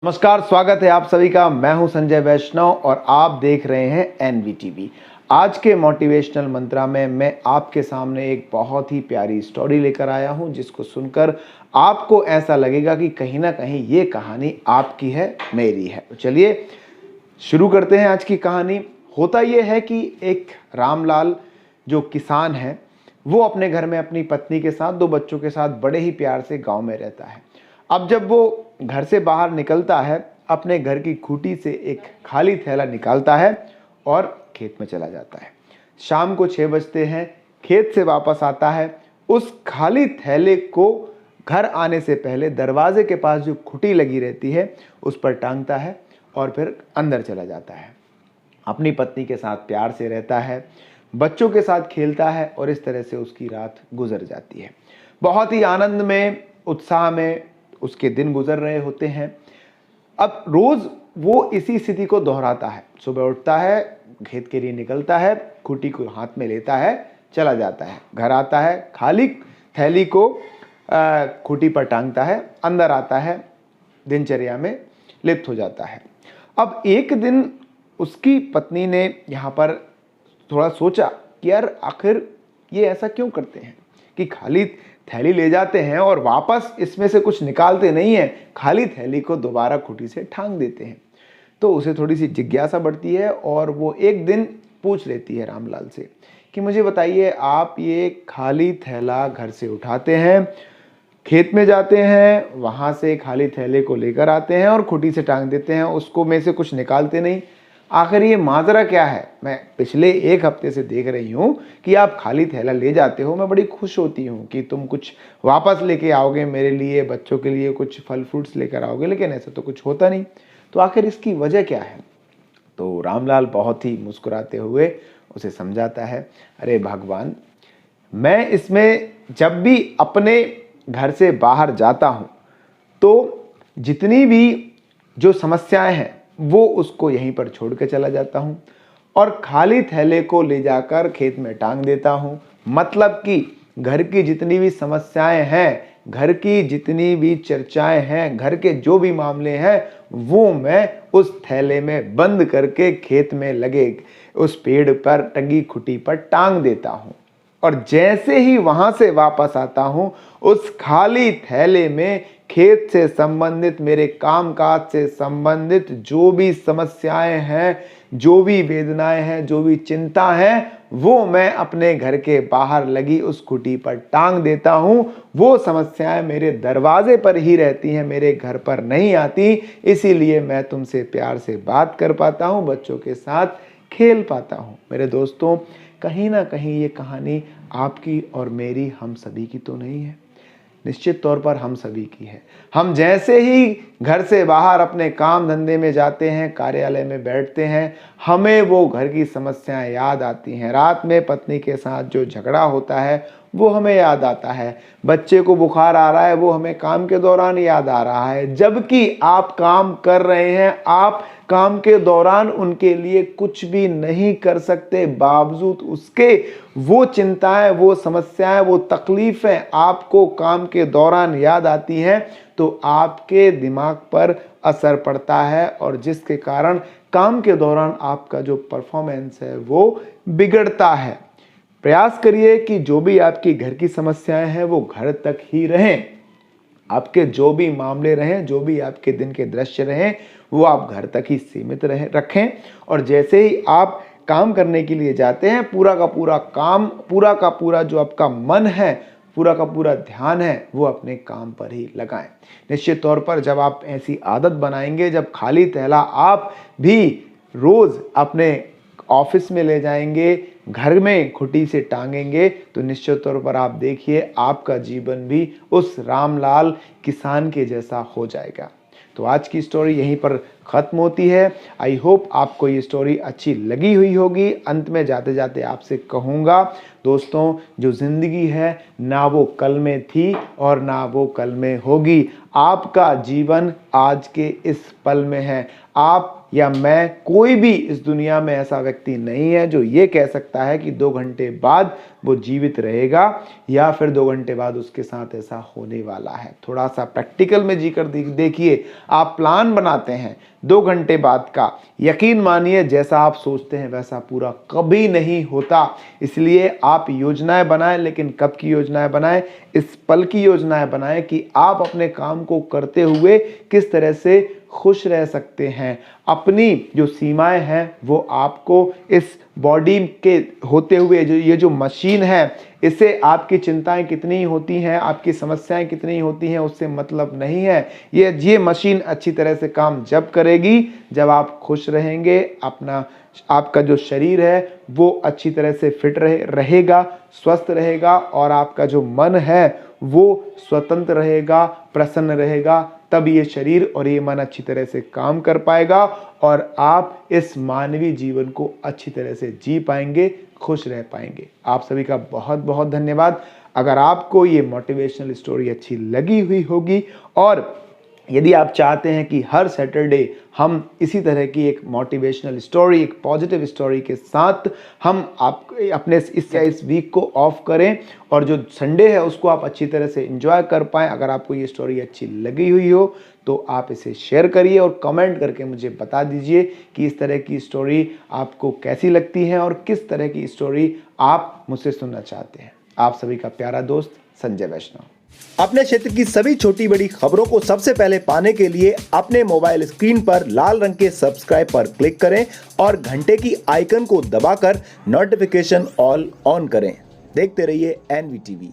नमस्कार, स्वागत है आप सभी का। मैं हूं संजय वैष्णव और आप देख रहे हैं एनवीटीवी। आज के मोटिवेशनल मंत्रा में मैं आपके सामने एक बहुत ही प्यारी स्टोरी लेकर आया हूं, जिसको सुनकर आपको ऐसा लगेगा कि कहीं ना कहीं ये कहानी आपकी है, मेरी है। तो चलिए शुरू करते हैं आज की कहानी। होता ये है कि एक रामलाल जो किसान है, वो अपने घर में अपनी पत्नी के साथ, 2 बच्चों के साथ बड़े ही प्यार से गांव में रहता है। अब जब वो घर से बाहर निकलता है, अपने घर की खूंटी से एक खाली थैला निकालता है और खेत में चला जाता है। शाम को 6 बजते हैं, खेत से वापस आता है। उस खाली थैले को घर आने से पहले दरवाजे के पास जो खूंटी लगी रहती है, उस पर टांगता है और फिर अंदर चला जाता है। अपनी पत्नी के साथ प्यार से रहता है, बच्चों के साथ खेलता है और इस तरह से उसकी रात गुजर जाती है। बहुत ही आनंद में, उत्साह में उसके दिन गुजर रहे होते हैं। अब रोज वो इसी स्थिति को दोहराता है। सुबह उठता है, खेत के लिए निकलता है, खूंटी को हाथ में लेता है, चला जाता है। घर आता है, खाली थैली को खूंटी पर टांगता है, अंदर आता है, दिनचर्या में लिप्त हो जाता है। अब एक दिन उसकी पत्नी ने यहाँ पर थोड़ा सोचा कि यार आखिर ये ऐसा क्यों करते हैं कि खाली थैली ले जाते हैं और वापस इसमें से कुछ निकालते नहीं हैं, खाली थैली को दोबारा खूंटी से टांग देते हैं। तो उसे थोड़ी सी जिज्ञासा बढ़ती है और वो एक दिन पूछ लेती है रामलाल से कि मुझे बताइए, आप ये खाली थैला घर से उठाते हैं, खेत में जाते हैं, वहां से खाली थैले को लेकर आते हैं और खूंटी से टांग देते हैं, उसको में से कुछ निकालते नहीं, आखिर ये माजरा क्या है? मैं पिछले 1 हफ्ते से देख रही हूँ कि आप खाली थैला ले जाते हो। मैं बड़ी खुश होती हूँ कि तुम कुछ वापस लेके आओगे, मेरे लिए, बच्चों के लिए कुछ फल फ्रूट्स लेकर आओगे, लेकिन ऐसा तो कुछ होता नहीं। तो आखिर इसकी वजह क्या है? तो रामलाल बहुत ही मुस्कुराते हुए उसे समझाता है, अरे भगवान, मैं इसमें जब भी अपने घर से बाहर जाता हूँ तो जितनी भी जो समस्याएं हैं वो उसको यहीं पर छोड़ के चला जाता हूँ और खाली थैले को ले जाकर खेत में टांग देता हूँ। मतलब कि घर की जितनी भी समस्याएं हैं, घर की जितनी भी चर्चाएं हैं, घर के जो भी मामले हैं, वो मैं उस थैले में बंद करके खेत में लगे उस पेड़ पर टंगी खूंटी पर टांग देता हूँ। और जैसे ही वहां से वापस आता हूं, उस खाली थैले में खेत से संबंधित, मेरे कामकाज से संबंधित जो भी समस्याएं हैं, जो भी वेदनाएं हैं, जो भी चिंता है, वो मैं अपने घर के बाहर लगी उस खूंटी पर टांग देता हूं। वो समस्याएं मेरे दरवाजे पर ही रहती हैं, मेरे घर पर नहीं आती। इसीलिए मैं तुमसे प्यार से बात कर पाता हूं, बच्चों के साथ खेल पाता हूं। मेरे दोस्तों, कहीं ना कहीं ये कहानी आपकी और मेरी, हम सभी की तो नहीं है? निश्चित तौर पर हम सभी की है। हम जैसे ही घर से बाहर अपने काम धंधे में जाते हैं, कार्यालय में बैठते हैं, हमें वो घर की समस्याएं याद आती हैं। रात में पत्नी के साथ जो झगड़ा होता है वो हमें याद आता है। बच्चे को बुखार आ रहा है, वो हमें काम के दौरान याद आ रहा है। जबकि आप काम कर रहे हैं, आप काम के दौरान उनके लिए कुछ भी नहीं कर सकते, बावजूद उसके वो चिंताएं, वो समस्याएं, वो तकलीफें आपको काम के दौरान याद आती हैं, तो आपके दिमाग पर असर पड़ता है और जिसके कारण काम के दौरान आपका जो परफॉर्मेंस है वो बिगड़ता है। प्रयास करिए कि जो भी आपकी घर की समस्याएं हैं वो घर तक ही रहें। आपके जो भी मामले रहें, जो भी आपके दिन के दृश्य रहें, वो आप घर तक ही सीमित रखें। और जैसे ही आप काम करने के लिए जाते हैं, पूरा का पूरा काम, पूरा का पूरा जो आपका मन है, पूरा का पूरा ध्यान है, वो अपने काम पर ही लगाएं। निश्चित तौर पर जब आप ऐसी आदत बनाएंगे, जब खाली थैला आप भी रोज अपने ऑफिस में ले जाएंगे, घर में खूंटी से टांगेंगे, तो निश्चित तौर पर आप देखिए आपका जीवन भी उस रामलाल किसान के जैसा हो जाएगा। तो आज की स्टोरी यहीं पर ख़त्म होती है। आई होप आपको ये स्टोरी अच्छी लगी हुई होगी। अंत में जाते जाते आपसे कहूँगा, दोस्तों, जो ज़िंदगी है ना वो कल में थी और ना वो कल में होगी। आपका जीवन आज के इस पल में है। आप या मैं, कोई भी इस दुनिया में ऐसा व्यक्ति नहीं है जो ये कह सकता है कि 2 घंटे बाद वो जीवित रहेगा या फिर 2 घंटे बाद उसके साथ ऐसा होने वाला है। थोड़ा सा प्रैक्टिकल में जी कर देखिए। आप प्लान बनाते हैं 2 घंटे बाद का, यकीन मानिए जैसा आप सोचते हैं वैसा पूरा कभी नहीं होता। इसलिए आप योजनाएं बनाएं, लेकिन कब की योजनाएं बनाएं? इस पल की योजनाएं बनाएं कि आप अपने काम को करते हुए किस तरह से खुश रह सकते हैं। अपनी जो सीमाएं हैं वो आपको इस बॉडी के होते हुए, जो ये जो मशीन है, इससे आपकी चिंताएं कितनी होती हैं, आपकी समस्याएं कितनी होती हैं, उससे मतलब नहीं है। ये मशीन अच्छी तरह से काम जब करेगी जब आप खुश रहेंगे। आपका जो शरीर है वो अच्छी तरह से फिट रहेगा, स्वस्थ रहेगा, और आपका जो मन है वो स्वतंत्र रहेगा, प्रसन्न रहेगा। तब ये शरीर और ये मन अच्छी तरह से काम कर पाएगा और आप इस मानवीय जीवन को अच्छी तरह से जी पाएंगे, खुश रह पाएंगे। आप सभी का बहुत बहुत धन्यवाद। अगर आपको ये मोटिवेशनल स्टोरी अच्छी लगी हुई होगी और यदि आप चाहते हैं कि हर सैटरडे हम इसी तरह की एक मोटिवेशनल स्टोरी, एक पॉजिटिव स्टोरी के साथ हम अपने इस वीक को ऑफ करें और जो संडे है उसको आप अच्छी तरह से एंजॉय कर पाएँ, अगर आपको ये स्टोरी अच्छी लगी हुई हो तो आप इसे शेयर करिए और कमेंट करके मुझे बता दीजिए कि इस तरह की स्टोरी आपको कैसी लगती है और किस तरह की स्टोरी आप मुझसे सुनना चाहते हैं। आप सभी का प्यारा दोस्त संजय वैष्णव। अपने क्षेत्र की सभी छोटी बड़ी खबरों को सबसे पहले पाने के लिए अपने मोबाइल स्क्रीन पर लाल रंग के सब्सक्राइब पर क्लिक करें और घंटे की आइकन को दबाकर नोटिफिकेशन ऑल ऑन करें। देखते रहिए NVTV।